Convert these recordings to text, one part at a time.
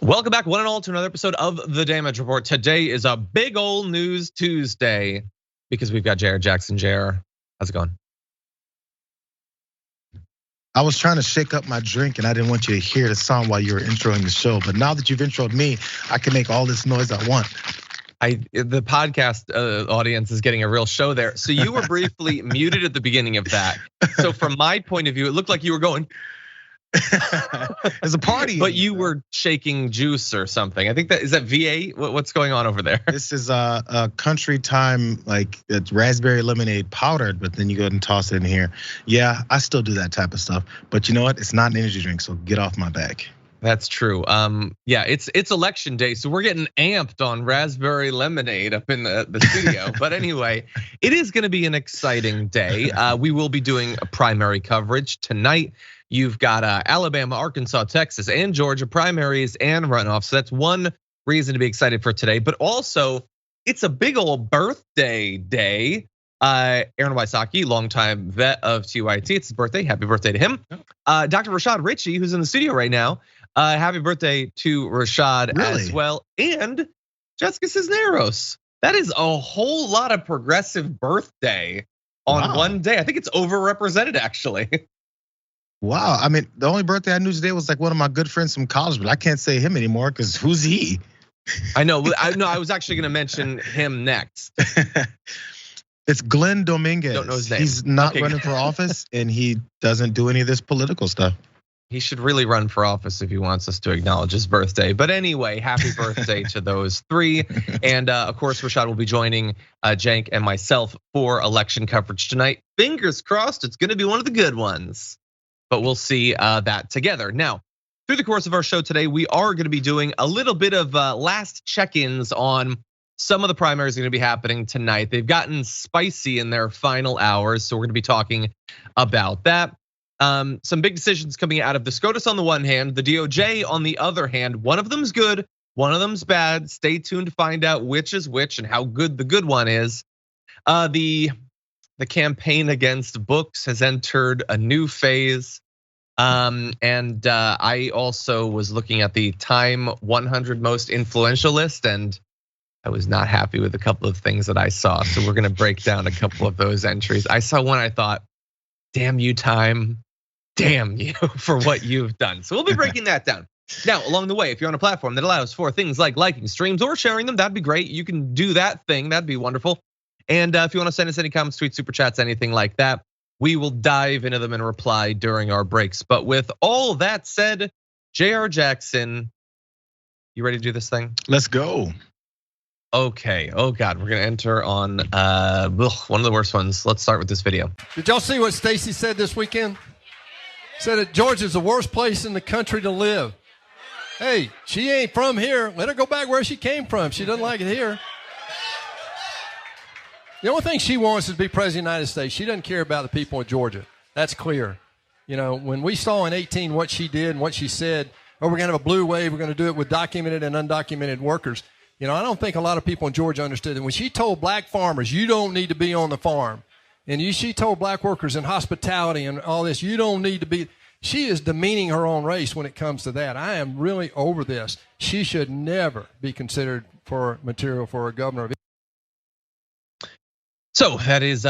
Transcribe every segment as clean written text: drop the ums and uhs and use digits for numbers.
Welcome back, one and all, to another episode of The Damage Report. Today is a big old News Tuesday because we've got Jayar Jackson. Jayar, how's it going? I was trying to shake up my drink and I didn't want you to hear the song while you were introing the show. But now that you've introed me, I can make all this noise I want. The podcast audience is getting a real show there. So you were briefly muted at the beginning of that. So from my point of view, it looked like you were going. There's a party. But you were shaking juice or something. I think is that V8? What's going on over there? This is a country time, like it's raspberry lemonade powdered, but then you go ahead and toss it in here. Yeah, I still do that type of stuff. But you know what? It's not an energy drink, so get off my back. That's true. Yeah, it's election day, so we're getting amped on raspberry lemonade up in the studio. But anyway, it is going to be an exciting day. We will be doing a primary coverage tonight. You've got Alabama, Arkansas, Texas, and Georgia primaries and runoffs. So that's one reason to be excited for today. But also, it's a big old birthday day. Aaron Wysocki, longtime vet of TYT, it's his birthday. Happy birthday to him. Dr. Rashad Ritchie, who's in the studio right now. Happy birthday to Rashad as well. And Jessica Cisneros. That is a whole lot of progressive birthday on one day. I think it's overrepresented, actually. Wow, I mean, the only birthday I knew today was like one of my good friends from college, but I can't say him anymore because who's he? I know, I was actually gonna mention him next. It's Glenn Dominguez. Don't know his name. He's not running for office and he doesn't do any of this political stuff. He should really run for office if he wants us to acknowledge his birthday. But anyway, happy birthday to those three. And of course, Rashad will be joining Jank and myself for election coverage tonight. Fingers crossed, it's gonna be one of the good ones. But we'll see that together. Now, through the course of our show today, we are gonna be doing a little bit of last check-ins on some of the primaries are gonna be happening tonight. They've gotten spicy in their final hours, so we're gonna be talking about that. Some big decisions coming out of the SCOTUS on the one hand, the DOJ on the other hand. One of them's good, one of them's bad. Stay tuned to find out which is which and how good the good one is. The campaign against books has entered a new phase. And I also was looking at the Time 100 most influential list, and I was not happy with a couple of things that I saw. So we're gonna break down a couple of those entries. I saw one, I thought, damn you, Time, damn you for what you've done. So we'll be breaking that down. Now, along the way, if you're on a platform that allows for things like liking streams or sharing them, that'd be great. You can do that thing, that'd be wonderful. And if you want to send us any comments, tweets, super chats, anything like that, we will dive into them and reply during our breaks. But with all that said, Jayar Jackson, you ready to do this thing? Let's go. Okay, oh God, we're gonna enter on one of the worst ones. Let's start with this video. Did y'all see what Stacey said this weekend? Said that Georgia's the worst place in the country to live. Hey, she ain't from here. Let her go back where she came from. She doesn't like it here. The only thing she wants is to be president of the United States. She doesn't care about the people of Georgia. That's clear. You know, when we saw in 2018 what she did and what she said, oh, we're gonna have a blue wave, we're gonna do it with documented and undocumented workers. You know, I don't think a lot of people in Georgia understood that when she told black farmers, you don't need to be on the farm. And she told black workers in hospitality and all this, you don't need to be. She is demeaning her own race when it comes to that. I am really over this. She should never be considered for material for a governor. So that is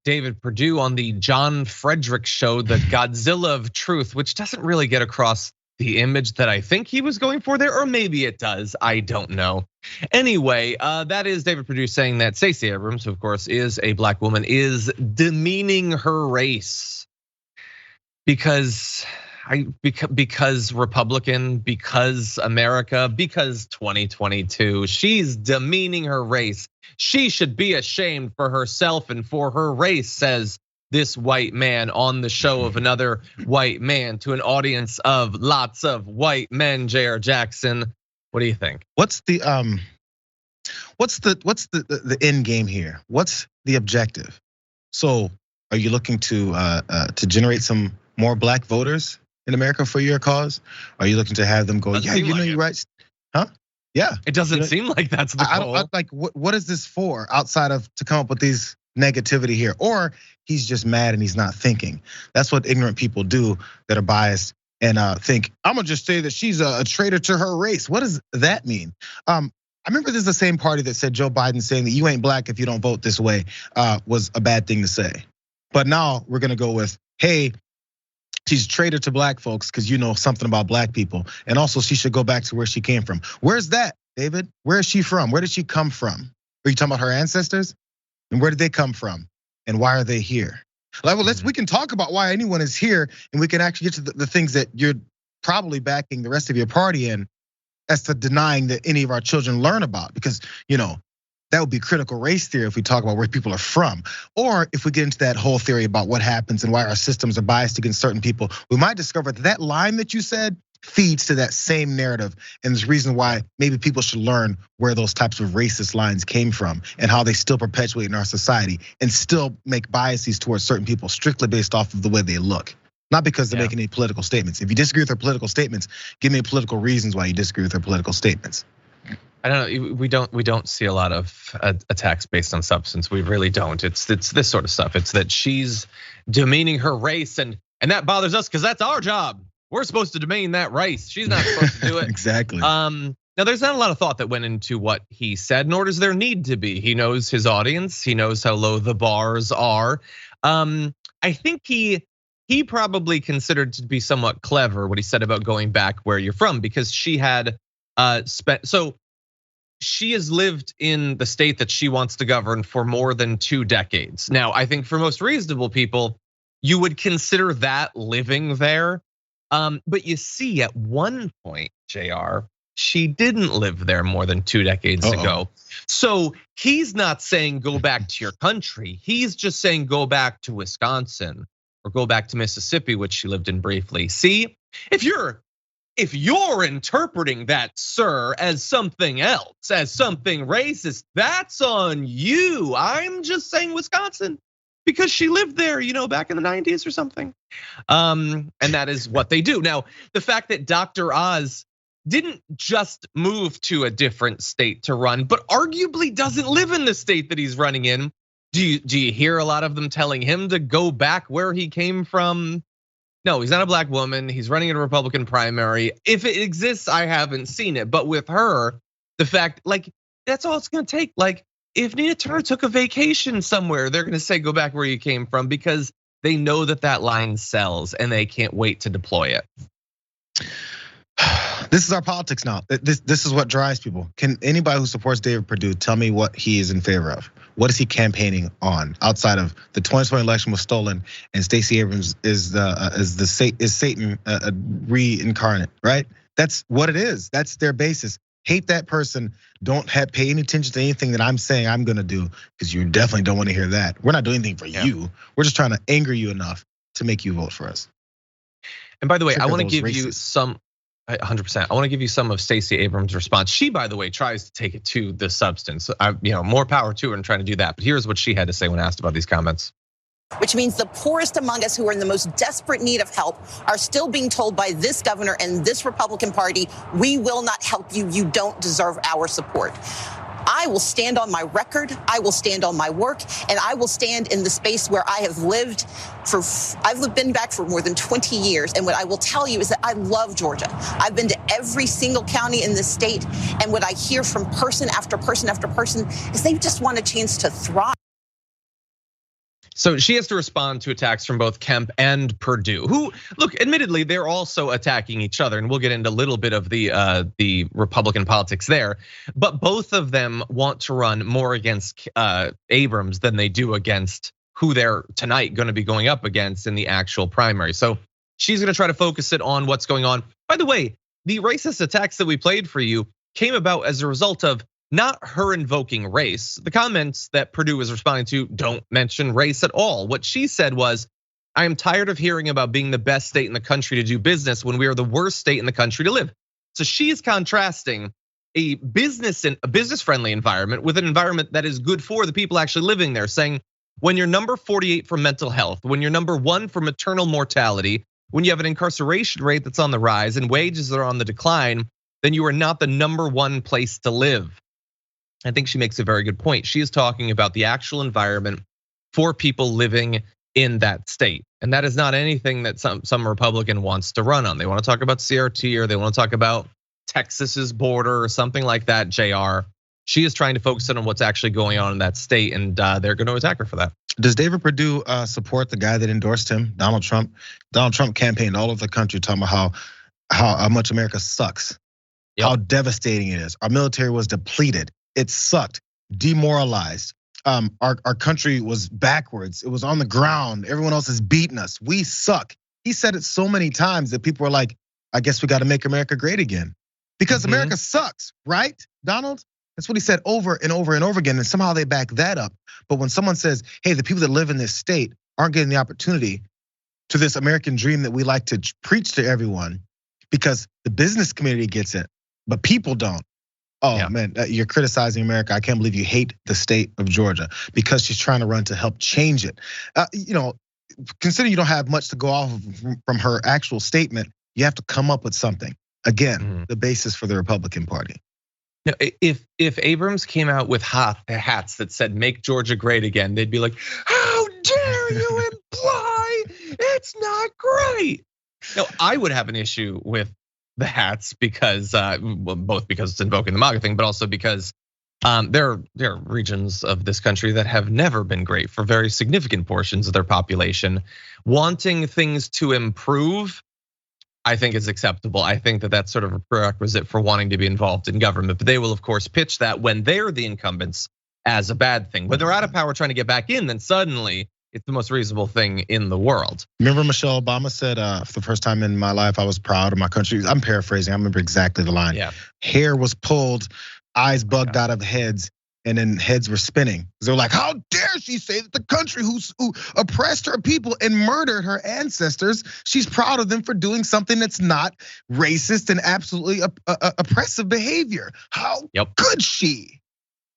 David Perdue on the John Frederick show, the Godzilla of Truth, which doesn't really get across the image that I think he was going for there, or maybe it does, I don't know. Anyway, that is David Perdue saying that Stacey Abrams, who of course is a black woman, is demeaning her race because Republican, because America, because 2022, she's demeaning her race. She should be ashamed for herself and for her race, says this white man on the show of another white man to an audience of lots of white men. Jayar Jackson, what do you think? What's the end game here? What's the objective? So, are you looking to generate some more black voters in America for your cause? Are you looking to have them go, yeah, you know, you're right, huh? Yeah, it doesn't seem like that's the goal. Like, what is this for outside of to come up with these negativity here? Or he's just mad and he's not thinking. That's what ignorant people do that are biased and think, I'm gonna just say that she's a traitor to her race. What does that mean? I remember this is the same party that said Joe Biden saying that you ain't black if you don't vote this way was a bad thing to say. But now we're gonna go with, hey, she's a traitor to black folks because you know something about black people. And also she should go back to where she came from. Where's that, David? Where is she from? Where did she come from? Are you talking about her ancestors? And where did they come from? And why are they here? Like, well, we can talk about why anyone is here, and we can actually get to the things that you're probably backing the rest of your party in, as to denying that any of our children learn about, because that would be critical race theory if we talk about where people are from. Or if we get into that whole theory about what happens and why our systems are biased against certain people, we might discover that line that you said feeds to that same narrative. And there's a reason why maybe people should learn where those types of racist lines came from and how they still perpetuate in our society and still make biases towards certain people strictly based off of the way they look. Not because they're making any political statements. If you disagree with their political statements, give me political reasons why you disagree with their political statements. I don't know. We don't see a lot of attacks based on substance. We really don't. It's this sort of stuff. It's that she's demeaning her race, and that bothers us because that's our job. We're supposed to demean that race. She's not supposed to do it. Exactly. Now there's not a lot of thought that went into what he said, nor does there need to be. He knows his audience. He knows how low the bars are. I think he probably considered to be somewhat clever what he said about going back where you're from, because she had so she has lived in the state that she wants to govern for more than 2 decades. Now, I think for most reasonable people, you would consider that living there. But you see, at one point, Jayar, she didn't live there more than 2 decades ago. So he's not saying go back to your country. He's just saying go back to Wisconsin or go back to Mississippi, which she lived in briefly. See, if you're interpreting that, sir, as something else, as something racist, that's on you. I'm just saying Wisconsin because she lived there, back in the 90s or something. And that is what they do. Now, the fact that Dr. Oz didn't just move to a different state to run, but arguably doesn't live in the state that he's running in. Do you hear a lot of them telling him to go back where he came from? No, he's not a black woman. He's running in a Republican primary. If it exists, I haven't seen it. But with her, the fact, that's all it's gonna take. If Nina Turner took a vacation somewhere, they're gonna say go back where you came from because they know that line sells and they can't wait to deploy it. This is our politics now. This is what drives people. Can anybody who supports David Perdue tell me what he is in favor of? What is he campaigning on outside of the 2020 election was stolen and Stacey Abrams is Satan reincarnate, right? That's what it is. That's their basis. Hate that person. Don't pay any attention to anything that I'm saying I'm gonna do, because you definitely don't want to hear that. We're not doing anything for you. We're just trying to anger you enough to make you vote for us. And by the way, I want to give you some. 100%. I want to give you some of Stacey Abrams' response. She, by the way, tries to take it to the substance. More power to her in trying to do that. But here's what she had to say when asked about these comments. Which means the poorest among us who are in the most desperate need of help are still being told by this governor and this Republican Party, we will not help you. You don't deserve our support. I will stand on my record, I will stand on my work, and I will stand in the space where I have lived I've been back for more than 20 years. And what I will tell you is that I love Georgia. I've been to every single county in this state. And what I hear from person after person after person is they just want a chance to thrive. So she has to respond to attacks from both Kemp and Perdue, who, look, admittedly, they're also attacking each other, and we'll get into a little bit of the Republican politics there. But both of them want to run more against Abrams than they do against who they're tonight going to be going up against in the actual primary. So she's going to try to focus it on what's going on. By the way, the racist attacks that we played for you came about as a result of not her invoking race. The comments that Perdue was responding to don't mention race at all. What she said was, I am tired of hearing about being the best state in the country to do business when we are the worst state in the country to live. So she is contrasting a business-friendly environment with an environment that is good for the people actually living there, saying when you're number 48 for mental health, when you're number 1 for maternal mortality, when you have an incarceration rate that's on the rise and wages that are on the decline, then you are not the number 1 place to live. I think she makes a very good point. She is talking about the actual environment for people living in that state. And that is not anything that some Republican wants to run on. They want to talk about CRT, or they want to talk about Texas's border or something like that, Jayar. She is trying to focus on what's actually going on in that state, and they're going to attack her for that. Does David Perdue support the guy that endorsed him, Donald Trump? Donald Trump campaigned all over the country talking about how much America sucks, how devastating it is. Our military was depleted. It sucked, demoralized. Our country was backwards. It was on the ground. Everyone else is beating us. We suck. He said it so many times that people were like, I guess we got to make America great again. Because America sucks, right, Donald? That's what he said over and over and over again, and somehow they back that up. But when someone says, hey, the people that live in this state aren't getting the opportunity to this American dream that we like to preach to everyone because the business community gets it, but people don't. Oh man, you're criticizing America. I can't believe you hate the state of Georgia because she's trying to run to help change it. Consider you don't have much to go off from her actual statement. You have to come up with something. Again, the basis for the Republican Party. Now, if Abrams came out with hats that said "Make Georgia Great Again," they'd be like, "How dare you imply it's not great?" Now, I would have an issue with the hats because, both because it's invoking the MAGA thing, but also because there are regions of this country that have never been great for very significant portions of their population. Wanting things to improve, I think is acceptable. I think that that's sort of a prerequisite for wanting to be involved in government. But they will, of course, pitch that when they're the incumbents as a bad thing. When they're out of power trying to get back in, then suddenly it's the most reasonable thing in the world. Remember Michelle Obama said, for the first time in my life, I was proud of my country. I'm paraphrasing, I remember exactly the line. Yeah. Hair was pulled, eyes bugged out of heads, and then heads were spinning. They were like, how dare she say that the country who oppressed her people and murdered her ancestors, she's proud of them for doing something that's not racist and absolutely oppressive behavior. How could she?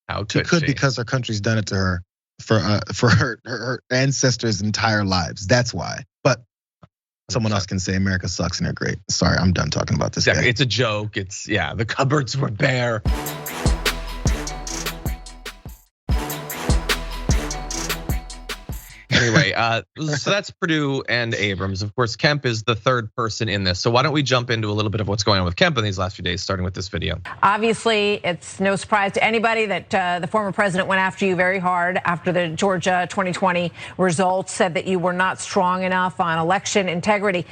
How could she? Because her country's done it to her for her ancestors' entire lives. That's why. But someone else can say America sucks and they're great. Sorry, I'm done talking about this. It's a joke. It's the cupboards were bare. Anyway, so that's Perdue and Abrams. Of course, Kemp is the third person in this. So why don't we jump into a little bit of what's going on with Kemp in these last few days, starting with this video. Obviously, it's no surprise to anybody that the former president went after you very hard after the Georgia 2020 results, said that you were not strong enough on election integrity.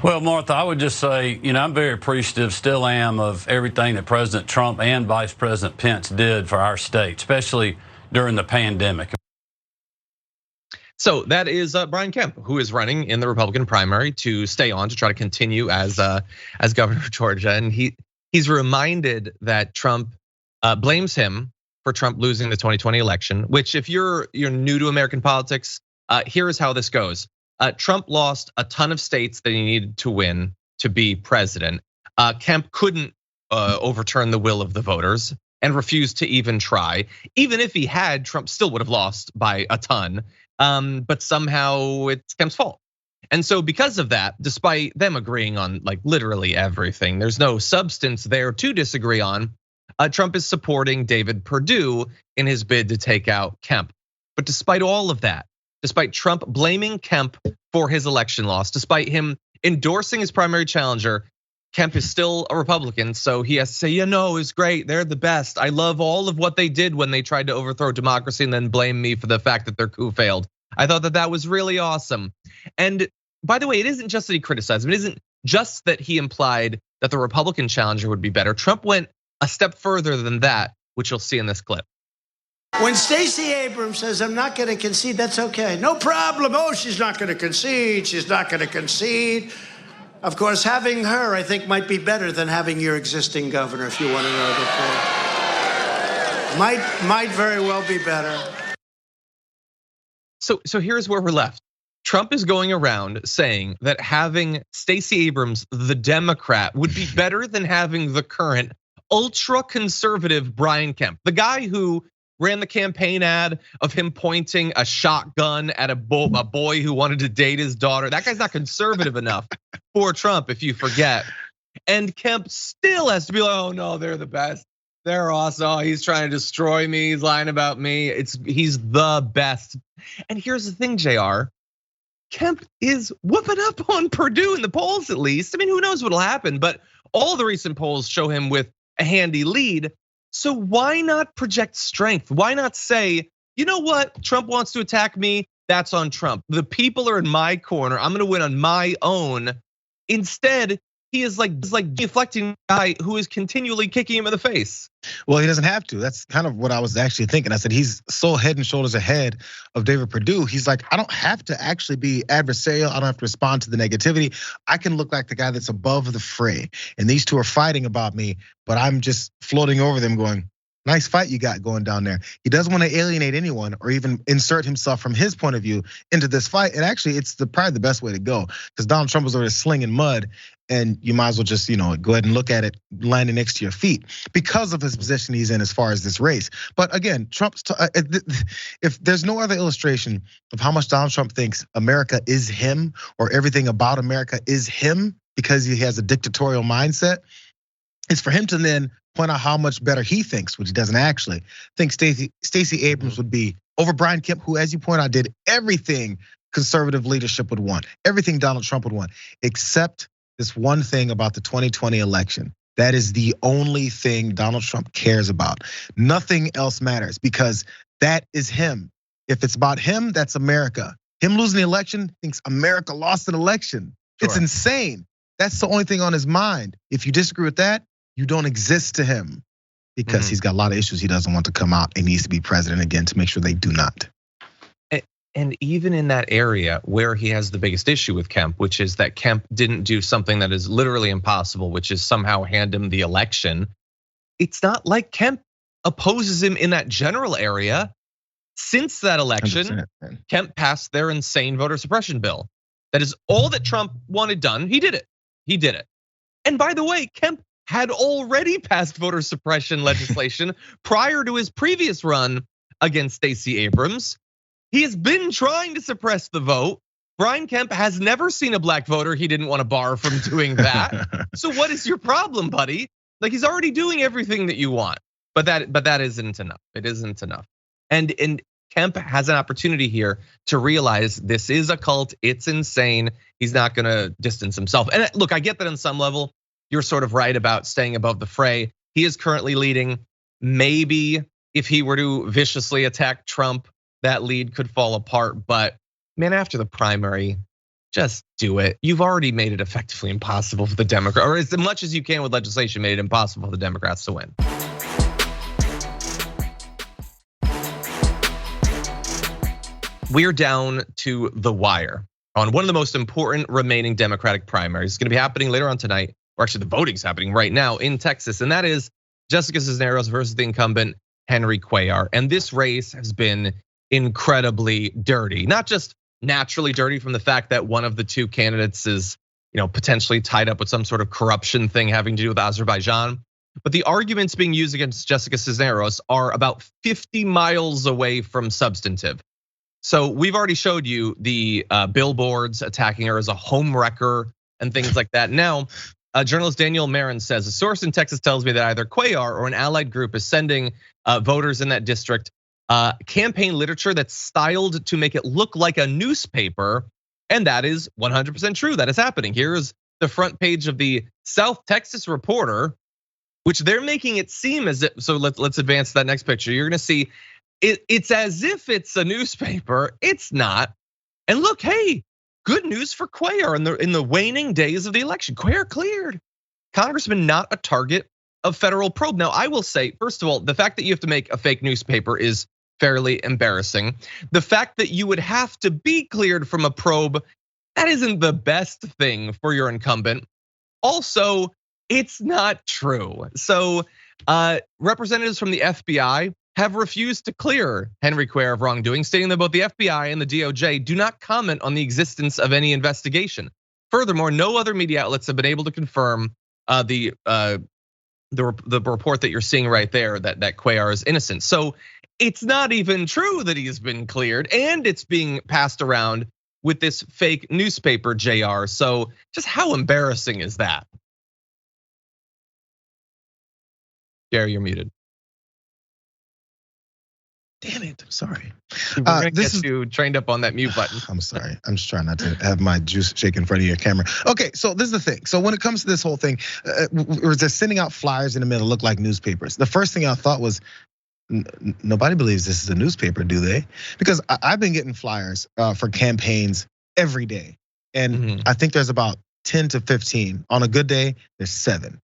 Well, Martha, I would just say, I'm very appreciative, still am, of everything that President Trump and Vice President Pence did for our state, especially during the pandemic. So that is Brian Kemp, who is running in the Republican primary to stay on to try to continue as governor of Georgia, and he's reminded that Trump blames him for Trump losing the 2020 election. Which, if you're new to American politics, here is how this goes. Trump lost a ton of states that he needed to win to be president. Kemp couldn't overturn the will of the voters and refused to even try. Even if he had, Trump still would have lost by a ton. But somehow it's Kemp's fault. And so because of that, despite them agreeing on like literally everything, there's no substance there to disagree on. Trump is supporting David Perdue in his bid to take out Kemp. But despite all of that, despite Trump blaming Kemp for his election loss, despite him endorsing his primary challenger, Kemp is still a Republican, so he has to say, it's great, they're the best. I love all of what they did when they tried to overthrow democracy and then blame me for the fact that their coup failed. I thought that was really awesome. And by the way, it isn't just that he criticized him. It isn't just that he implied that the Republican challenger would be better. Trump went a step further than that, which you'll see in this clip. When Stacey Abrams says, I'm not going to concede, that's okay. No problem. Oh, she's not going to concede. She's not going to concede. Of course, having her, I think, might be better than having your existing governor, if you want to know the truth. Might very well be better. So here's where we're left. Trump is going around saying that having Stacey Abrams, the Democrat, would be better than having the current ultra-conservative Brian Kemp, the guy who ran the campaign ad of him pointing a shotgun at a boy who wanted to date his daughter. That guy's not conservative enough for Trump, if you forget. And Kemp still has to be like, oh no, they're the best. They're awesome. Oh, he's trying to destroy me. He's lying about me. He's the best. And here's the thing, Jayar. Kemp is whooping up on Perdue in the polls, at least. I mean, who knows what'll happen, but all the recent polls show him with a handy lead. So why not project strength? Why not say, you know what, Trump wants to attack me, that's on Trump. The people are in my corner, I'm gonna win on my own. Instead, he is like deflecting a guy who is continually kicking him in the face. Well, he doesn't have to. That's kind of what I was actually thinking. I said he's so head and shoulders ahead of David Perdue. He's like, I don't have to actually be adversarial. I don't have to respond to the negativity. I can look like the guy that's above the fray. And these two are fighting about me, but I'm just floating over them going, nice fight you got going down there. He doesn't want to alienate anyone or even insert himself from his point of view into this fight. And actually, it's probably the best way to go, because Donald Trump was already slinging mud, and you might as well just go ahead and look at it landing next to your feet because of his position he's in as far as this race. But again, if there's no other illustration of how much Donald Trump thinks America is him or everything about America is him because he has a dictatorial mindset, it's for him to then point out how much better he thinks, which he doesn't actually think Stacey Abrams would be over Brian Kemp, who, as you point out, did everything conservative leadership would want, everything Donald Trump would want, except this one thing about the 2020 election. That is the only thing Donald Trump cares about. Nothing else matters because that is him. If it's about him, that's America. Him losing the election thinks America lost an election. Sure. It's insane. That's the only thing on his mind. If you disagree with that, you don't exist to him, because he's got a lot of issues he doesn't want to come out and needs to be president again to make sure they do not. And even in that area where he has the biggest issue with Kemp, which is that Kemp didn't do something that is literally impossible, which is somehow hand him the election. It's not like Kemp opposes him in that general area. Since that election, Kemp passed their insane voter suppression bill. That is all that Trump wanted done. He did it. And by the way, Kemp had already passed voter suppression legislation prior to his previous run against Stacey Abrams. He has been trying to suppress the vote. Brian Kemp has never seen a black voter he didn't want to bar from doing that. So what is your problem, buddy? Like, he's already doing everything that you want, but that isn't enough. It isn't enough. And Kemp has an opportunity here to realize this is a cult. It's insane. He's not gonna distance himself. And look, I get that on some level. You're sort of right about staying above the fray. He is currently leading. Maybe if he were to viciously attack Trump, that lead could fall apart. But man, after the primary, just do it. You've already made it effectively impossible for the Democrats, or as much as you can with legislation, made it impossible for the Democrats to win. We're down to the wire on one of the most important remaining Democratic primaries. It's gonna be happening later on tonight. Or actually, the voting's happening right now in Texas, and that is Jessica Cisneros versus the incumbent Henry Cuellar. And this race has been incredibly dirty, not just naturally dirty from the fact that one of the two candidates is, potentially tied up with some sort of corruption thing having to do with Azerbaijan, but the arguments being used against Jessica Cisneros are about 50 miles away from substantive. So we've already showed you the billboards attacking her as a home wrecker and things like that. Now, journalist Daniel Marin says, a source in Texas tells me that either Cuellar or an allied group is sending voters in that district campaign literature that's styled to make it look like a newspaper. And that is 100% true. That is happening. Here's the front page of the South Texas Reporter, which they're making it seem as if, so let's advance to that next picture. You're gonna see it's as if it's a newspaper. It's not. And look, hey, good news for Cuellar in the waning days of the election. Cuellar cleared. Congressman not a target of federal probe. Now, I will say, first of all, the fact that you have to make a fake newspaper is fairly embarrassing. The fact that you would have to be cleared from a probe, that isn't the best thing for your incumbent. Also, it's not true. So representatives from the FBI have refused to clear Henry Cuellar of wrongdoing, stating that both the FBI and the DOJ do not comment on the existence of any investigation. Furthermore, no other media outlets have been able to confirm the report that you're seeing right there that Cuellar is innocent. So it's not even true that he's been cleared, and it's being passed around with this fake newspaper, Jayar. So just how embarrassing is that? Jayar, you're muted. Damn it, sorry. We're gonna get you trained up on that mute button. I'm sorry. I'm just trying not to have my juice shake in front of your camera. Okay, so this is the thing. So when it comes to this whole thing, they're sending out flyers in the middle that look like newspapers. The first thing I thought was, nobody believes this is a newspaper, do they? Because I've been getting flyers for campaigns every day. And I think there's about 10 to 15. On a good day, there's 7.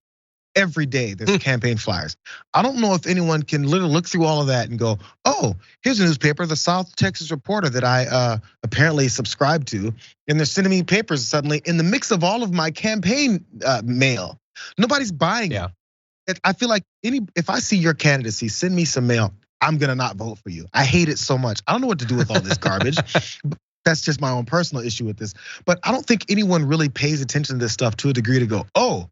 Every day there's campaign flyers. I don't know if anyone can literally look through all of that and go, oh, here's a newspaper, the South Texas Reporter that I apparently subscribe to. And they're sending me papers suddenly in the mix of all of my campaign mail. Nobody's buying it. I feel like if I see your candidacy, send me some mail, I'm gonna not vote for you. I hate it so much. I don't know what to do with all this garbage. That's just my own personal issue with this. But I don't think anyone really pays attention to this stuff to a degree to go, oh,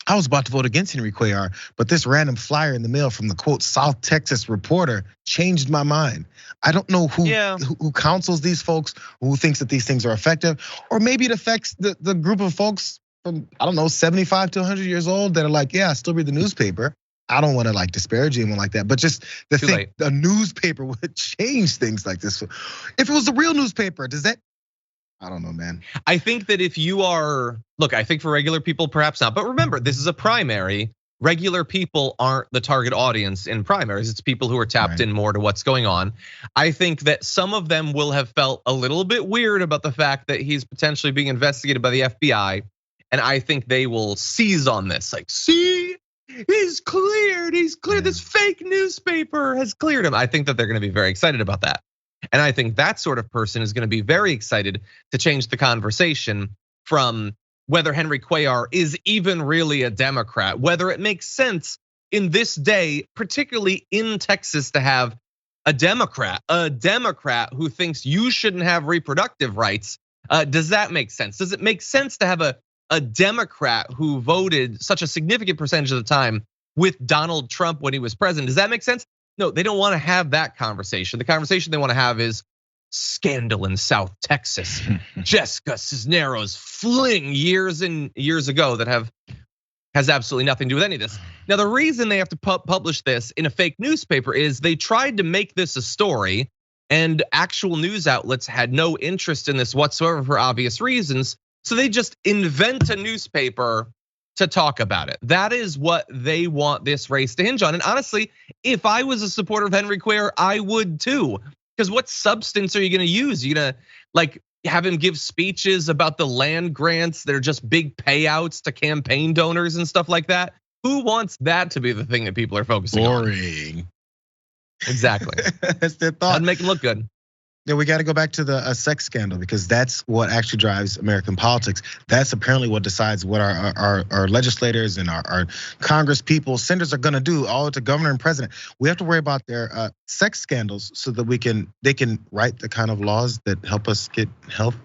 I was about to vote against Henry Cuellar, but this random flyer in the mail from the quote South Texas Reporter changed my mind. I don't know who counsels these folks, who thinks that these things are effective, or maybe it affects the group of folks from, I don't know, 75 to 100 years old that are like, yeah, I still read the newspaper. I don't want to like disparage anyone like that, but just the thing, a newspaper would change things like this. If it was a real newspaper, does that? I don't know, man. I think that if you are, look, I think for regular people, perhaps not. But remember, this is a primary. Regular people aren't the target audience in primaries. It's people who are tapped in more to what's going on. I think that some of them will have felt a little bit weird about the fact that he's potentially being investigated by the FBI. And I think they will seize on this. Like, see, he's cleared. He's cleared. This fake newspaper has cleared him. I think that they're going to be very excited about that. And I think that sort of person is going to be very excited to change the conversation from whether Henry Cuellar is even really a Democrat, whether it makes sense in this day, particularly in Texas, to have a Democrat who thinks you shouldn't have reproductive rights. Does that make sense? Does it make sense to have a Democrat who voted such a significant percentage of the time with Donald Trump when he was president? Does that make sense? No, they don't want to have that conversation. The conversation they want to have is scandal in South Texas. Jessica Cisneros fling years and years ago that has absolutely nothing to do with any of this. Now, the reason they have to publish this in a fake newspaper is they tried to make this a story, and actual news outlets had no interest in this whatsoever for obvious reasons. So they just invent a newspaper to talk about it. That is what they want this race to hinge on. And honestly, if I was a supporter of Henry Cuellar, I would too. Because what substance are you gonna use? You're gonna like have him give speeches about the land grants that are just big payouts to campaign donors and stuff like that? Who wants that to be the thing that people are focusing on? Boring. Exactly. That's their thought. That'd make it look good. Yeah, we got to go back to the sex scandal because that's what actually drives American politics. That's apparently what decides what our legislators and our Congress people, senators are going to do, all to governor and president. We have to worry about their sex scandals so that they can write the kind of laws that help us get health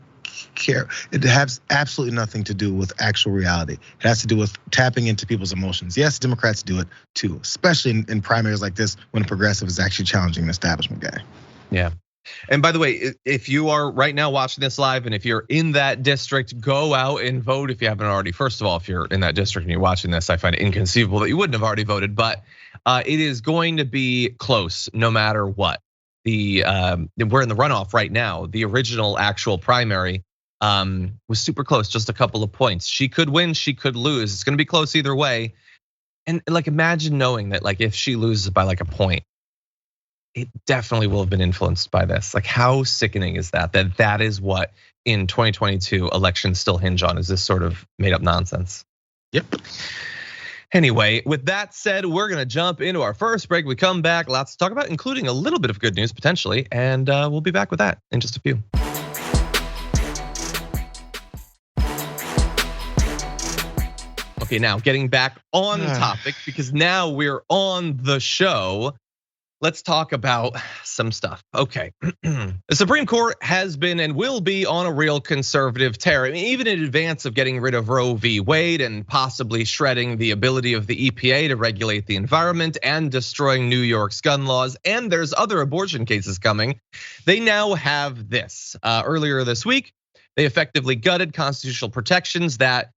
care. It has absolutely nothing to do with actual reality. It has to do with tapping into people's emotions. Yes, Democrats do it too, especially in primaries like this when a progressive is actually challenging an establishment guy. Yeah. And by the way, if you are right now watching this live and if you're in that district, go out and vote if you haven't already. First of all, if you're in that district and you're watching this, I find it inconceivable that you wouldn't have already voted, but it is going to be close no matter what. We're in the runoff right now. The original actual primary was super close, just a couple of points. She could win, she could lose. It's gonna be close either way. And like imagine knowing that like if she loses by like a point, it definitely will have been influenced by this. Like how sickening is that that is what in 2022 elections still hinge on, is this sort of made up nonsense. Yep. Anyway, with that said, we're gonna jump into our first break. We come back, lots to talk about, including a little bit of good news potentially, and we'll be back with that in just a few. Okay, now getting back on topic because now we're on the show. Let's talk about some stuff. Okay, the Supreme Court has been and will be on a real conservative tear. I mean, even in advance of getting rid of Roe v. Wade and possibly shredding the ability of the EPA to regulate the environment and destroying New York's gun laws, and there's other abortion cases coming. They now have this. Earlier this week, they effectively gutted constitutional protections that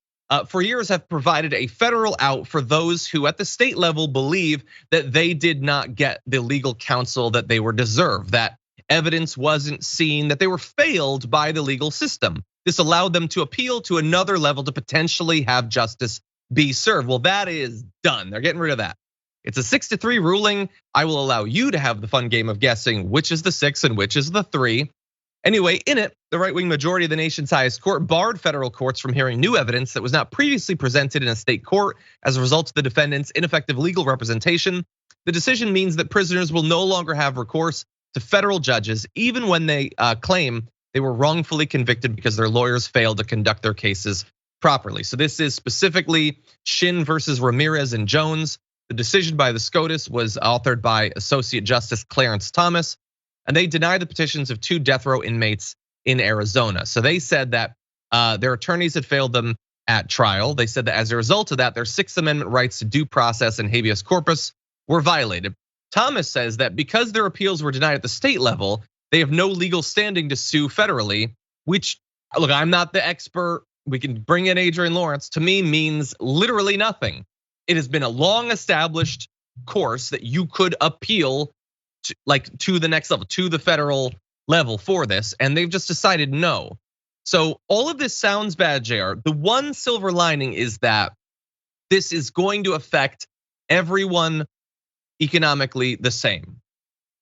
for years have provided a federal out for those who at the state level believe that they did not get the legal counsel that they were deserved, that evidence wasn't seen, that they were failed by the legal system. This allowed them to appeal to another level to potentially have justice be served. Well, that is done. They're getting rid of that. It's a 6-3 ruling. I will allow you to have the fun game of guessing which is the 6 and which is the 3. Anyway, in it, the right-wing majority of the nation's highest court barred federal courts from hearing new evidence that was not previously presented in a state court as a result of the defendant's ineffective legal representation. The decision means that prisoners will no longer have recourse to federal judges, even when they claim they were wrongfully convicted because their lawyers failed to conduct their cases properly. So this is specifically Shin versus Ramirez and Jones. The decision by the SCOTUS was authored by Associate Justice Clarence Thomas, and they denied the petitions of 2 death row inmates in Arizona. So they said that their attorneys had failed them at trial. They said that as a result of that, their 6th Amendment rights to due process and habeas corpus were violated. Thomas says that because their appeals were denied at the state level, they have no legal standing to sue federally, which, look, I'm not the expert. We can bring in Adrian Lawrence, to me means literally nothing. It has been a long established course that you could appeal to the next level, to the federal level for this, and they've just decided no. So all of this sounds bad, Jayar. The one silver lining is that this is going to affect everyone economically the same.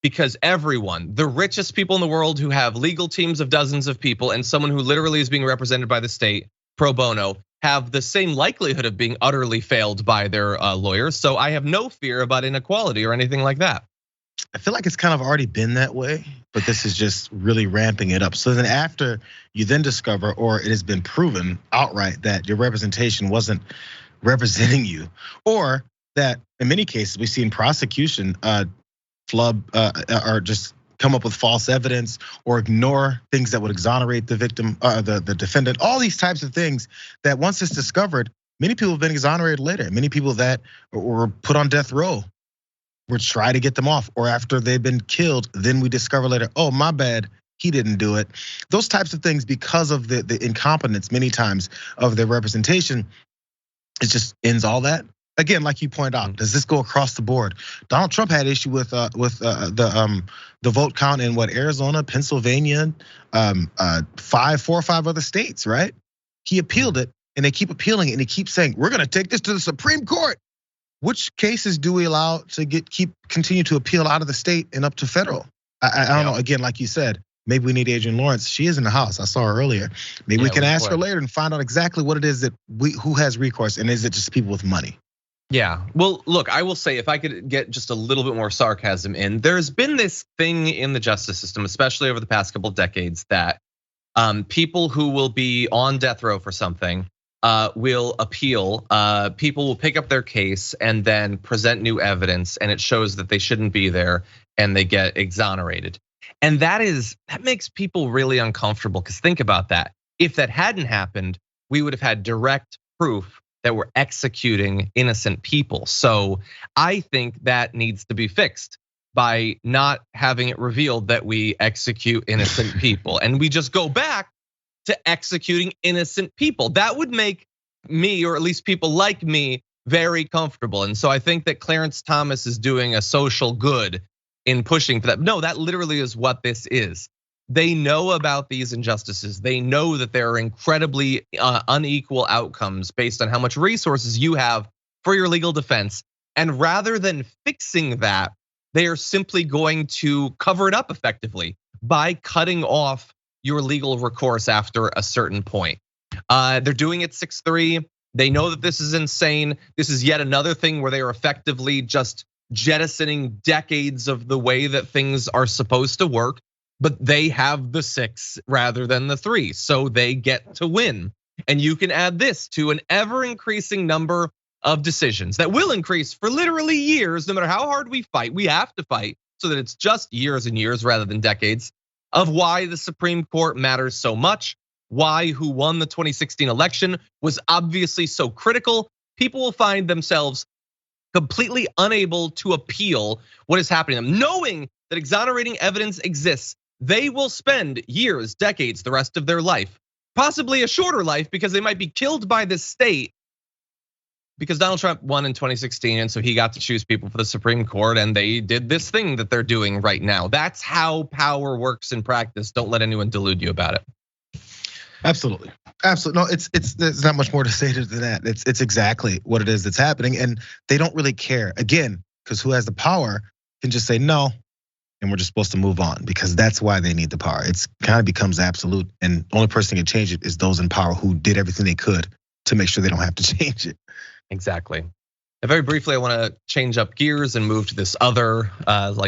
Because everyone, the richest people in the world who have legal teams of dozens of people and someone who literally is being represented by the state pro bono, have the same likelihood of being utterly failed by their lawyers. So I have no fear about inequality or anything like that. I feel like it's kind of already been that way, but this is just really ramping it up. So then after you then discover, or it has been proven outright that your representation wasn't representing you, or that in many cases we see in prosecution, flub or just come up with false evidence or ignore things that would exonerate the victim, the defendant, all these types of things that once it's discovered, many people have been exonerated later. Many people that were put on death row were try to get them off, or after they've been killed, then we discover later, oh, my bad, he didn't do it. Those types of things, because of the incompetence many times of their representation, it just ends all that. Again, like you point out, does this go across the board? Donald Trump had issue with the vote count in Arizona, Pennsylvania, 4 or 5 other states, right? He appealed it, and they keep appealing it, and he keeps saying, we're gonna take this to the Supreme Court. Which cases do we allow to continue to appeal out of the state and up to federal? I don't know. Again, like you said, maybe we need Adrian Lawrence. She is in the house. I saw her earlier. Maybe we can ask her later and find out exactly what it is that who has recourse, and is it just people with money? Yeah, well, look, I will say, if I could get just a little bit more sarcasm in, there's been this thing in the justice system, especially over the past couple of decades, that people who will be on death row for something will appeal. People will pick up their case and then present new evidence, and it shows that they shouldn't be there, and they get exonerated. And that makes people really uncomfortable, because think about that. If that hadn't happened, we would have had direct proof that we're executing innocent people. So I think that needs to be fixed by not having it revealed that we execute innocent people, and we just go back to executing innocent people. That would make me, or at least people like me, very comfortable. And so I think that Clarence Thomas is doing a social good in pushing for that. No, that literally is what this is. They know about these injustices. They know that there are incredibly unequal outcomes based on how much resources you have for your legal defense. And rather than fixing that, they are simply going to cover it up effectively by cutting off your legal recourse after a certain point. They're doing it 6-3. They know that this is insane. This is yet another thing where they are effectively just jettisoning decades of the way that things are supposed to work. But they have the 6 rather than the 3, so they get to win. And you can add this to an ever increasing number of decisions that will increase for literally years, no matter how hard we fight. We have to fight so that it's just years and years rather than decades, of why the Supreme Court matters so much, why who won the 2016 election was obviously so critical. People will find themselves completely unable to appeal what is happening to them, knowing that exonerating evidence exists. They will spend years, decades, the rest of their life possibly a shorter life because they might be killed by the state. Because Donald Trump won in 2016, and so he got to choose people for the Supreme Court, and they did this thing that they're doing right now. That's how power works in practice. Don't let anyone delude you about it. Absolutely, absolutely. No, there's not much more to say to that. It's exactly what it is that's happening, and they don't really care. Again, because who has the power can just say no, and we're just supposed to move on, because that's why they need the power. It's kind of becomes absolute, and the only person who can change it is those in power who did everything they could to make sure they don't have to change it. Exactly. And very briefly, I want to change up gears and move to this other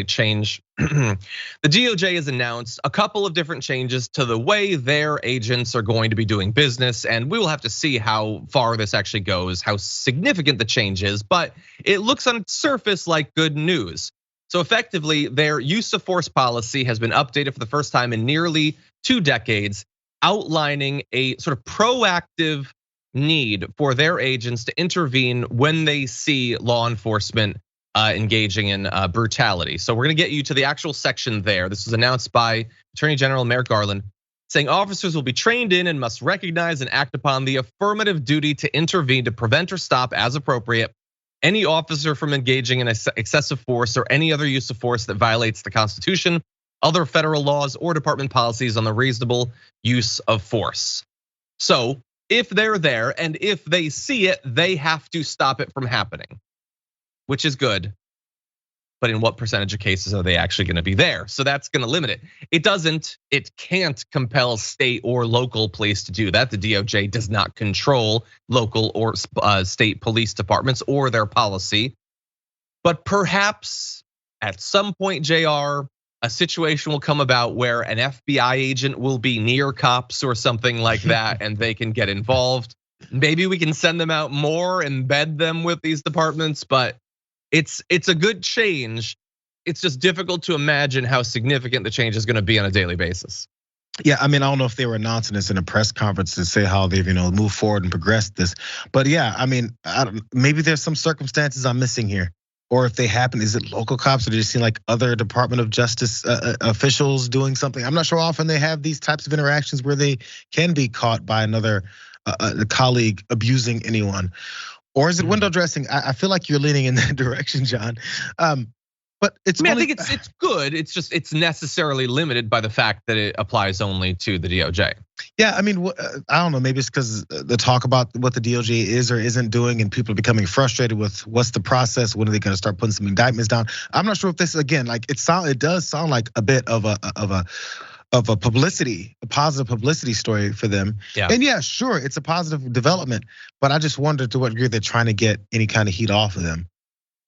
change. The DOJ has announced a couple of different changes to the way their agents are going to be doing business, and we will have to see how far this actually goes, how significant the change is, but it looks on its surface like good news. So effectively, their use of force policy has been updated for the first time in nearly 2 decades, outlining a sort of proactive need for their agents to intervene when they see law enforcement engaging in brutality. So we're gonna get you to the actual section there. This was announced by Attorney General Merrick Garland, saying officers will be trained in and must recognize and act upon the affirmative duty to intervene to prevent or stop as appropriate any officer from engaging in excessive force or any other use of force that violates the Constitution, other federal laws, or department policies on the reasonable use of force. So if they're there and if they see it, they have to stop it from happening, which is good. But in what percentage of cases are they actually gonna be there? So that's gonna limit it. It can't compel state or local police to do that. The DOJ does not control local or state police departments or their policy. But perhaps at some point, Jayar, a situation will come about where an FBI agent will be near cops or something like that, and they can get involved. Maybe we can send them out more, embed them with these departments, but it's a good change. It's just difficult to imagine how significant the change is gonna be on a daily basis. Yeah, I mean, I don't know if they were announcing this in a press conference to say how they've moved forward and progressed this, but yeah, I mean, maybe there's some circumstances I'm missing here. Or if they happen, is it local cops or do you see like other Department of Justice officials doing something? I'm not sure how often they have these types of interactions where they can be caught by another colleague abusing anyone. Or is it window dressing? I feel like you're leaning in that direction, John. But it's. I think it's good. It's just it's necessarily limited by the fact that it applies only to the DOJ. Yeah, I mean, I don't know. Maybe it's because the talk about what the DOJ is or isn't doing, and people are becoming frustrated with what's the process. When are they going to start putting some indictments down? I'm not sure if this again, like it does sound like a bit of a publicity, a positive publicity story for them. Yeah. And yeah, sure, it's a positive development, but I just wonder to what degree they're trying to get any kind of heat off of them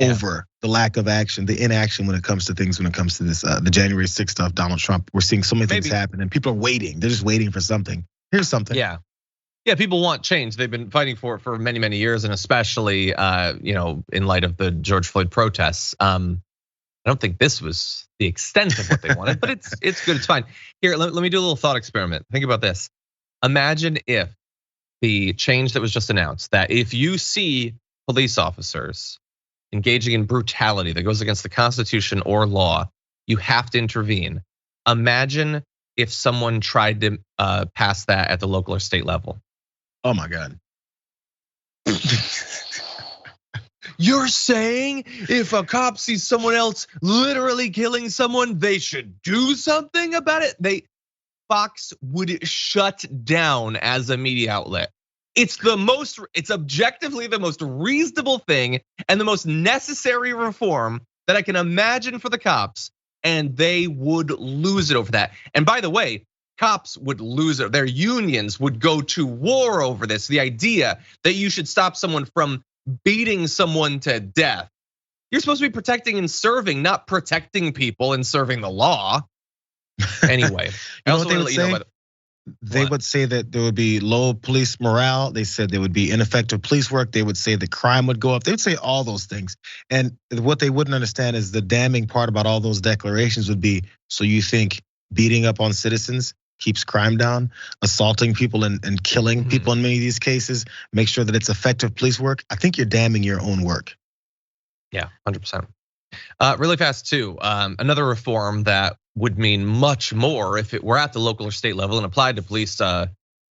over the lack of action, the inaction when it comes to things, when it comes to this, the January 6th stuff, Donald Trump. We're seeing so many things happen and people are waiting. They're just waiting for something. Here's something. Yeah, people want change. They've been fighting for it for many, many years, and especially in light of the George Floyd protests. I don't think this was the extent of what they wanted, but it's good, it's fine. Here, let me do a little thought experiment. Think about this. Imagine if the change that was just announced, that if you see police officers engaging in brutality that goes against the Constitution or law, you have to intervene. Imagine if someone tried to pass that at the local or state level. Oh my God. You're saying if a cop sees someone else literally killing someone, they should do something about it? Fox would shut down as a media outlet. It's objectively the most reasonable thing and the most necessary reform that I can imagine for the cops, and they would lose it over that. And by the way, cops would lose it. Their unions would go to war over this. The idea that you should stop someone from beating someone to death. You're supposed to be protecting and serving, not protecting people and serving the law. Anyway, I also want to let you know about it. They would say that there would be low police morale. They said there would be ineffective police work. They would say that crime would go up. They would say all those things. And what they wouldn't understand is the damning part about all those declarations would be, so you think beating up on citizens keeps crime down, assaulting people and killing people in many of these cases, make sure that it's effective police work? I think you're damning your own work. Yeah, 100%. Really fast too, another reform that would mean much more if it were at the local or state level and applied to police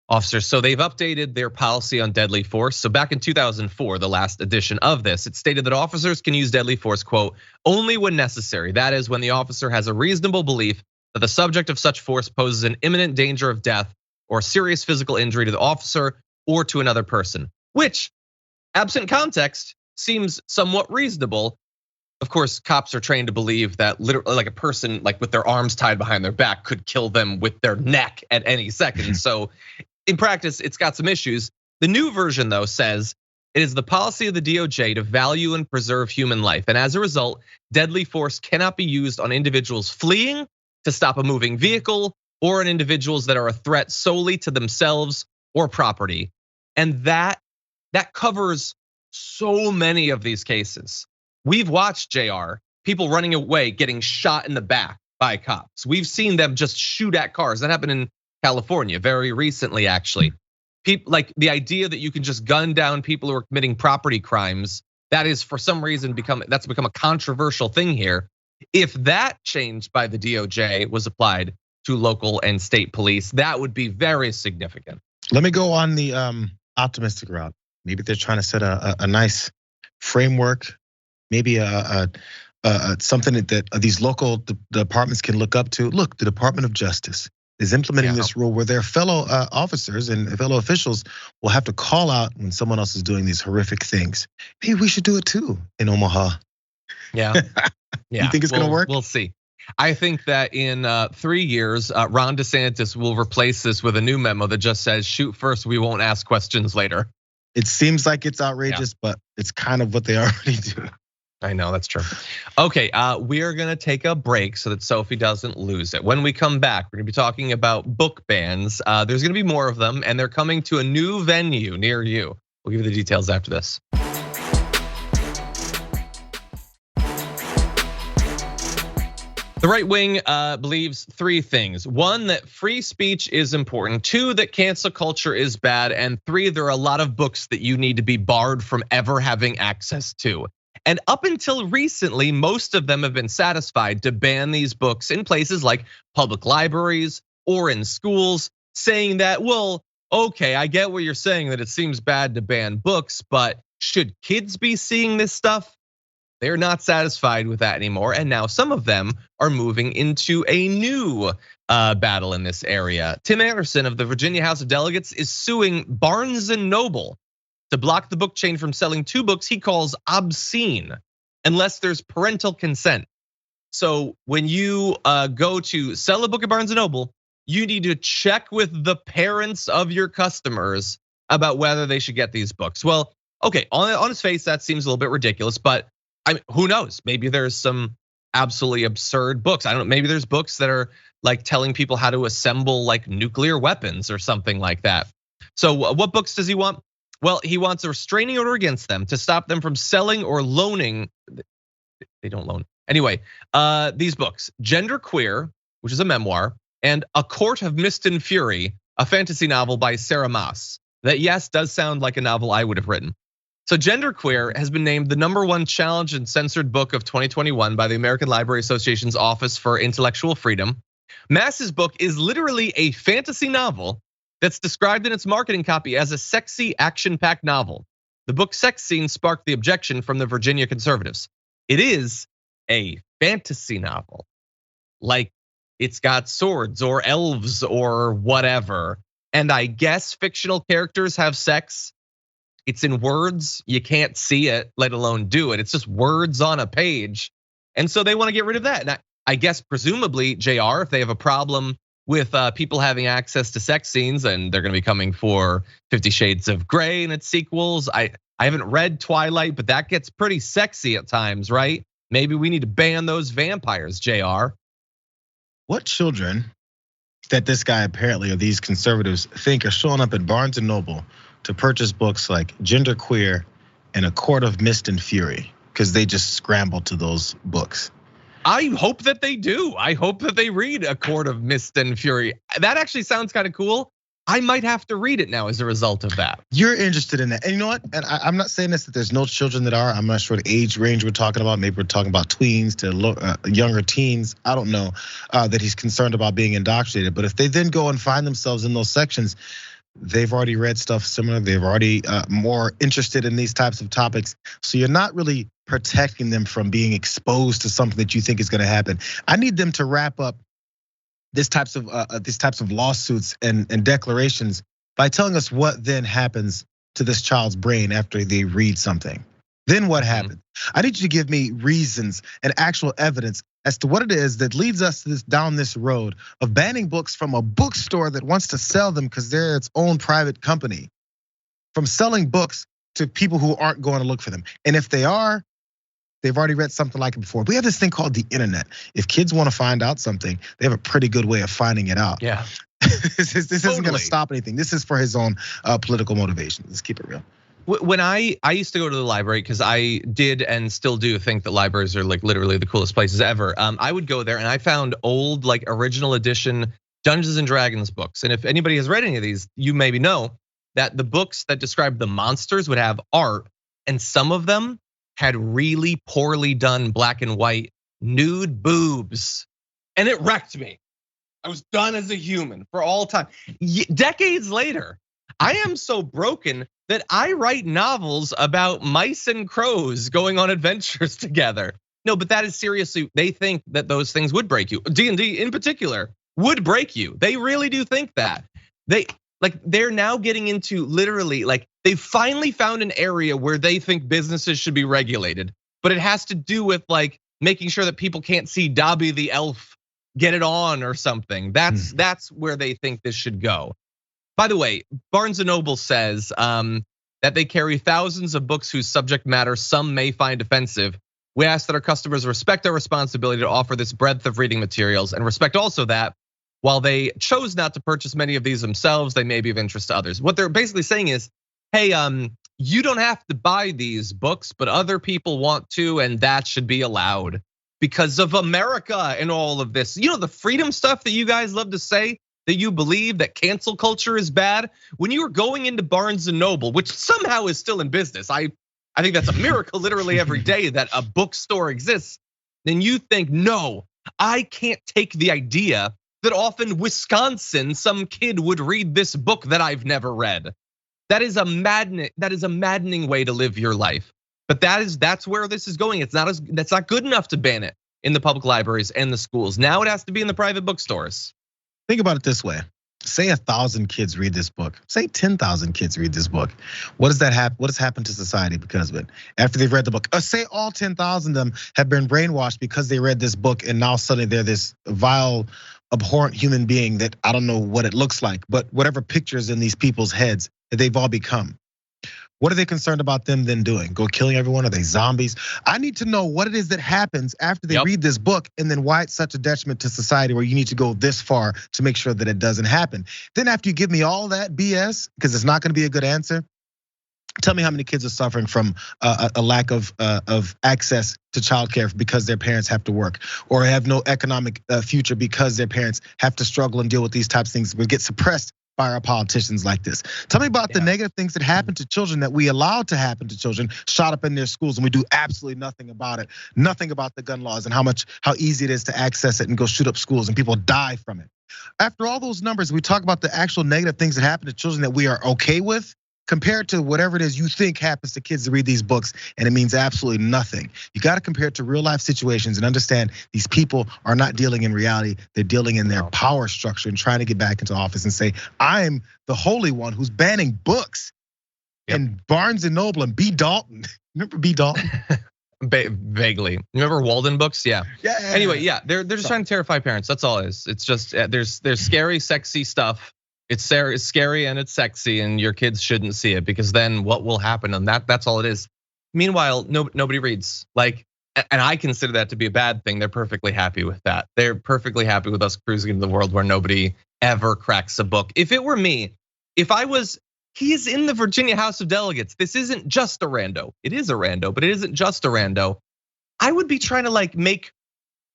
officers. So they've updated their policy on deadly force. So back in 2004, the last edition of this, it stated that officers can use deadly force, quote, only when necessary. That is when the officer has a reasonable belief that the subject of such force poses an imminent danger of death or serious physical injury to the officer or to another person, which, absent context, seems somewhat reasonable. Of course, cops are trained to believe that literally like a person like with their arms tied behind their back could kill them with their neck at any second. So in practice, it's got some issues. The new version though says it is the policy of the DOJ to value and preserve human life. And as a result, deadly force cannot be used on individuals fleeing, to stop a moving vehicle, or on individuals that are a threat solely to themselves or property. And that covers so many of these cases. We've watched, Jayar, people running away, getting shot in the back by cops. We've seen them just shoot at cars. That happened in California very recently, actually. People like the idea that you can just gun down people who are committing property crimes. That is for some reason become a controversial thing here. If that change by the DOJ was applied to local and state police, that would be very significant. Let me go on the optimistic route. Maybe they're trying to set a nice framework, maybe something that these local departments can look up to. Look, the Department of Justice is implementing this rule where their fellow officers and fellow officials will have to call out when someone else is doing these horrific things. Maybe we should do it too in Omaha. Yeah. You think it's gonna work? We'll see. I think that in 3 years, Ron DeSantis will replace this with a new memo that just says, shoot first, we won't ask questions later. It seems like it's outrageous, but it's kind of what they already do. I know, that's true. Okay, we are gonna take a break so that Sophie doesn't lose it. When we come back, we're gonna be talking about book bans. There's gonna be more of them, and they're coming to a new venue near you. We'll give you the details after this. The right wing believes 3 things. 1, that free speech is important. 2, that cancel culture is bad. And 3, there are a lot of books that you need to be barred from ever having access to. And up until recently, most of them have been satisfied to ban these books in places like public libraries or in schools, saying that, well, okay, I get what you're saying, that it seems bad to ban books, but should kids be seeing this stuff? They're not satisfied with that anymore. And now some of them are moving into a new battle in this area. Tim Anderson of the Virginia House of Delegates is suing Barnes & Noble to block the book chain from selling 2 books he calls obscene unless there's parental consent. So when you go to sell a book at Barnes & Noble, you need to check with the parents of your customers about whether they should get these books. Well, okay, on its face, that seems a little bit ridiculous, but I mean, who knows? Maybe there's some absolutely absurd books. I don't know, maybe there's books that are like telling people how to assemble like nuclear weapons or something like that. So what books does he want? Well, he wants a restraining order against them to stop them from selling or loaning. They don't loan. Anyway, these books, Gender Queer, which is a memoir, and A Court of Mist and Fury, a fantasy novel by Sarah Maas. That, yes, does sound like a novel I would have written. So Genderqueer has been named the #1 challenged and censored book of 2021 by the American Library Association's Office for Intellectual Freedom. Mass's book is literally a fantasy novel that's described in its marketing copy as a sexy, action-packed novel. The book's sex scene sparked the objection from the Virginia conservatives. It is a fantasy novel. Like it's got swords or elves or whatever. And I guess fictional characters have sex. It's in words, you can't see it, let alone do it. It's just words on a page. And so they want to get rid of that. And I guess presumably, Jayar, if they have a problem with people having access to sex scenes, and they're gonna be coming for 50 Shades of Grey and its sequels. I haven't read Twilight, but that gets pretty sexy at times, right? Maybe we need to ban those vampires, Jayar. What children that this guy apparently, or these conservatives, think are showing up at Barnes & Noble to purchase books like Genderqueer and A Court of Mist and Fury, because they just scramble to those books? I hope that they do. I hope that they read A Court of Mist and Fury. That actually sounds kind of cool. I might have to read it now as a result of that. You're interested in that. And you know what? And I'm not saying this, that there's no children that are. I'm not sure the age range we're talking about. Maybe we're talking about tweens to younger teens. I don't know that he's concerned about being indoctrinated. But if they then go and find themselves in those sections, they've already read stuff similar. They've already more interested in these types of topics. So you're not really protecting them from being exposed to something that you think is going to happen. I need them to wrap up these types of lawsuits and declarations by telling us what then happens to this child's brain after they read something. Then what happens? I need you to give me reasons and actual evidence as to what it is that leads us to down this road of banning books from a bookstore that wants to sell them because they're its own private company, from selling books to people who aren't going to look for them. And if they are, they've already read something like it before. We have this thing called the internet. If kids want to find out something, they have a pretty good way of finding it out. Yeah. This isn't going to stop anything. This is for his own political motivation. Let's keep it real. When I used to go to the library, because I did and still do think that libraries are like literally the coolest places ever. I would go there and I found old, like original edition Dungeons and Dragons books. And if anybody has read any of these, you maybe know that the books that describe the monsters would have art, and some of them had really poorly done black and white nude boobs. And it wrecked me. I was done as a human for all time. Decades later, I am so broken that I write novels about mice and crows going on adventures together. No, but that is seriously, they think that those things would break you. D&D in particular would break you. They really do think that. They're now getting into literally, like they finally found an area where they think businesses should be regulated, but it has to do with like making sure that people can't see Dobby the elf get it on or something. That's where they think this should go. By the way, Barnes & Noble says that they carry thousands of books whose subject matter some may find offensive. We ask that our customers respect their responsibility to offer this breadth of reading materials, and respect also that while they chose not to purchase many of these themselves, they may be of interest to others. What they're basically saying is, hey, you don't have to buy these books, but other people want to, and that should be allowed because of America and all of this. You know, the freedom stuff that you guys love to say, that you believe that cancel culture is bad. When you are going into Barnes & Noble, which somehow is still in business, I think that's a miracle literally every day that a bookstore exists, then you think, no, I can't take the idea that off in Wisconsin, some kid would read this book that I've never read. That is a maddening way to live your life. But that's where this is going. That's not good enough to ban it in the public libraries and the schools. Now it has to be in the private bookstores. Think about it this way. Say 1,000 kids read this book. Say 10,000 kids read this book. What does that happen? What has happened to society because of it? After they've read the book, say all 10,000 of them have been brainwashed because they read this book, and now suddenly they're this vile, abhorrent human being that I don't know what it looks like, but whatever pictures in these people's heads that they've all become. What are they concerned about them then doing? Go killing everyone? Are they zombies? I need to know what it is that happens after they read this book, and then why it's such a detriment to society where you need to go this far to make sure that it doesn't happen. Then after you give me all that BS, because it's not gonna be a good answer, tell me how many kids are suffering from a lack of access to childcare because their parents have to work, or have no economic future because their parents have to struggle and deal with these types of things, but get suppressed by our politicians like this. Tell me about the negative things that happen to children that we allow to happen to children shot up in their schools, and we do absolutely nothing about it. Nothing about the gun laws and how easy it is to access it and go shoot up schools and people die from it. After all those numbers, we talk about the actual negative things that happen to children that we are okay with, compared to whatever it is you think happens to kids that read these books, and it means absolutely nothing. You gotta compare it to real life situations and understand these people are not dealing in reality, they're dealing in their power structure and trying to get back into office and say, I'm the holy one who's banning books. And Barnes & Noble and B. Dalton, remember B. Dalton? Vaguely. Remember Walden books? Yeah. Anyway, they're just trying to terrify parents. That's all it is. It's just there's scary, sexy stuff. It's scary and it's sexy, and your kids shouldn't see it, because then what will happen? And that's all it is. Meanwhile, nobody reads. And I consider that to be a bad thing. They're perfectly happy with that. They're perfectly happy with us cruising into the world where nobody ever cracks a book. If it were me, he's in the Virginia House of Delegates. This isn't just a rando. It is a rando, but it isn't just a rando. I would be trying to make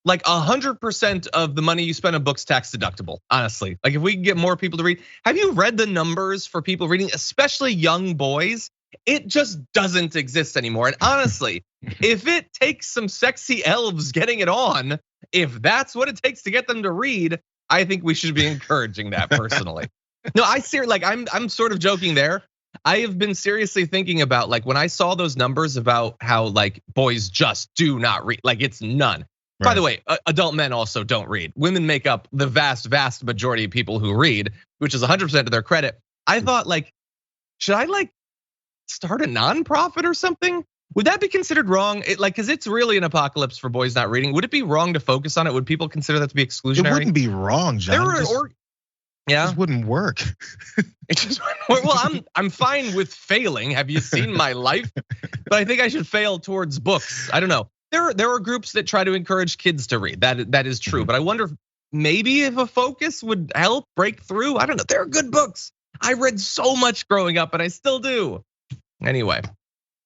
100% of the money you spend on books tax deductible, honestly. If we can get more people to read. Have you read the numbers for people reading, especially young boys? It just doesn't exist anymore. And honestly, if it takes some sexy elves getting it on, if that's what it takes to get them to read, I think we should be encouraging that personally. No, I'm sort of joking there. I have been seriously thinking about like when I saw those numbers about how like boys just do not read, like it's none. Right. By the way, adult men also don't read. Women make up the vast majority of people who read, which is 100% to their credit. I thought like, should I like start a nonprofit or something? Would that be considered wrong? Cause it's really an apocalypse for boys not reading. Would it be wrong to focus on it? Would people consider that to be exclusionary? It wouldn't be wrong, John. It just wouldn't work. It just well, I'm fine with failing. Have you seen my life? But I think I should fail towards books. I don't know. There are groups that try to encourage kids to read. That is true. But I wonder if maybe if a focus would help break through. I don't know. There are good books. I read so much growing up, and I still do. Anyway,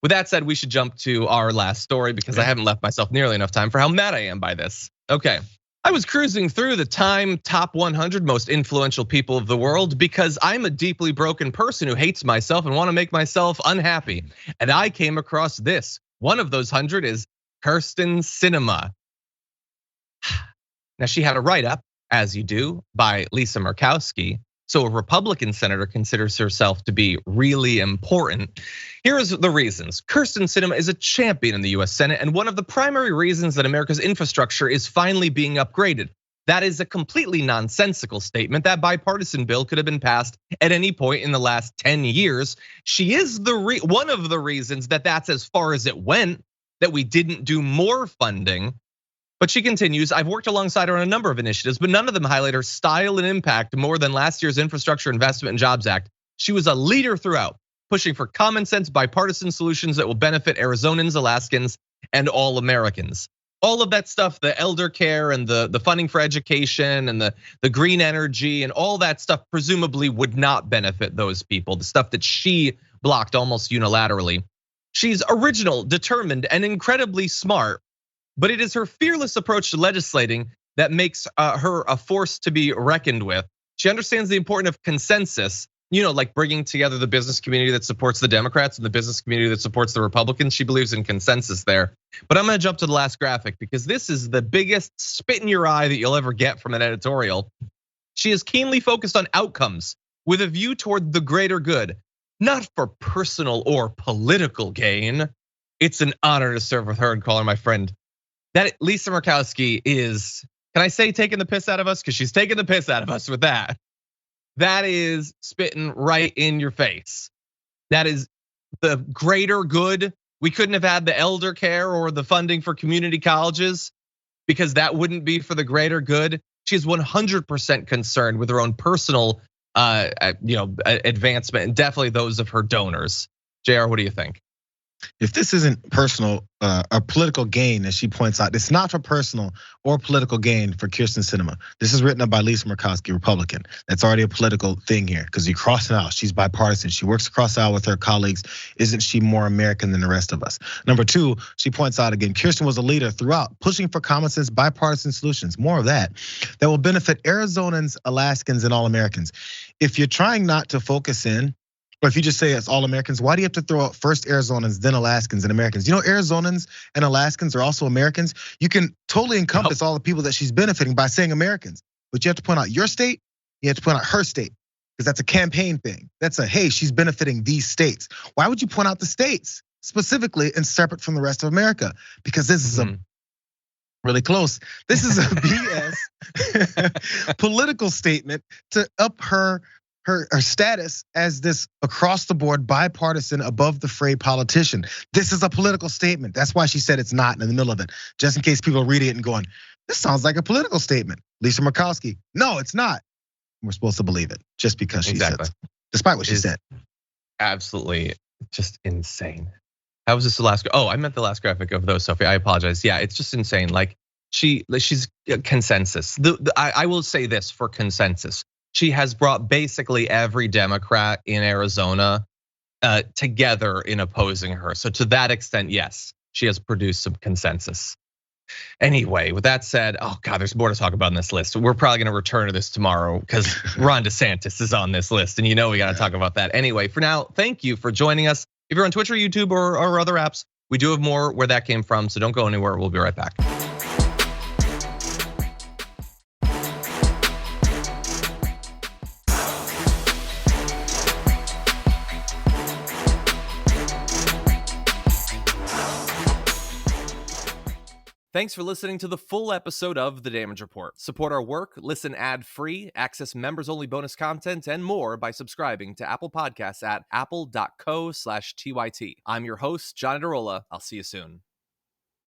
with that said, we should jump to our last story because I haven't left myself nearly enough time for how mad I am by this. Okay. I was cruising through the Time Top 100 Most Influential People of the World because I'm a deeply broken person who hates myself and want to make myself unhappy. And I came across this. One of those 100 is Kyrsten Sinema. Now she had a write-up, as you do, by Lisa Murkowski. So a Republican senator considers herself to be really important. Here's the reasons. Kyrsten Sinema is a champion in the US Senate and one of the primary reasons that America's infrastructure is finally being upgraded. That is a completely nonsensical statement. That bipartisan bill could have been passed at any point in the last 10 years. She is one of the reasons that that's as far as it went, that we didn't do more funding. But she continues, I've worked alongside her on a number of initiatives, but none of them highlight her style and impact more than last year's Infrastructure Investment and Jobs Act. She was a leader throughout, pushing for common sense bipartisan solutions that will benefit Arizonans, Alaskans, and all Americans. All of that stuff, the elder care and the funding for education and the green energy and all that stuff presumably would not benefit those people, the stuff that she blocked almost unilaterally. She's original, determined, and incredibly smart. But it is her fearless approach to legislating that makes her a force to be reckoned with. She understands the importance of consensus, like bringing together the business community that supports the Democrats and the business community that supports the Republicans. She believes in consensus there. But I'm gonna jump to the last graphic because this is the biggest spit in your eye that you'll ever get from an editorial. She is keenly focused on outcomes with a view toward the greater good, not for personal or political gain. It's an honor to serve with her and call her my friend. That Lisa Murkowski is, can I say taking the piss out of us? Because she's taking the piss out of us with that. That is spitting right in your face. That is the greater good. We couldn't have had the elder care or the funding for community colleges because that wouldn't be for the greater good. She's 100% concerned with her own personal advancement and definitely those of her donors. Jayar, what do you think? If this isn't personal or political gain, as she points out, it's not for personal or political gain for Kyrsten Sinema. This is written up by Lisa Murkowski, Republican. That's already a political thing here because you cross it out. She's bipartisan. She works across the aisle with her colleagues. Isn't she more American than the rest of us? Number two, she points out again, Kyrsten was a leader throughout, pushing for common sense, bipartisan solutions. More of that will benefit Arizonans, Alaskans, and all Americans. If you're trying not to focus in, or if you just say it's all Americans, why do you have to throw out first Arizonans, then Alaskans and Americans? Arizonans and Alaskans are also Americans. You can totally encompass all the people that she's benefiting by saying Americans. But you have to point out your state, you have to point out her state, because that's a campaign thing. That's hey, she's benefiting these states. Why would you point out the states specifically and separate from the rest of America? Because this is a really close. This is a BS political statement to up her status as this across the board bipartisan above the fray politician. This is a political statement. That's why she said it's not in the middle of it. Just in case people read it and going, this sounds like a political statement. Lisa Murkowski, no, it's not. We're supposed to believe it just because she said it, despite what she said. Absolutely just insane. How was this the last? Oh, I meant the last graphic of those, Sophie. I apologize. Yeah, it's just insane. Like she's consensus. I will say this for consensus. She has brought basically every Democrat in Arizona together in opposing her. So to that extent, yes, she has produced some consensus. Anyway, with that said, oh God, there's more to talk about in this list. We're probably gonna return to this tomorrow because Ron DeSantis is on this list and we gotta talk about that. Anyway, for now, thank you for joining us. If you're on Twitch or YouTube or other apps, we do have more where that came from, so don't go anywhere, we'll be right back. Thanks for listening to the full episode of The Damage Report. Support our work, listen ad-free, access members-only bonus content, and more by subscribing to Apple Podcasts at apple.co/TYT. I'm your host, John Adarola. I'll see you soon.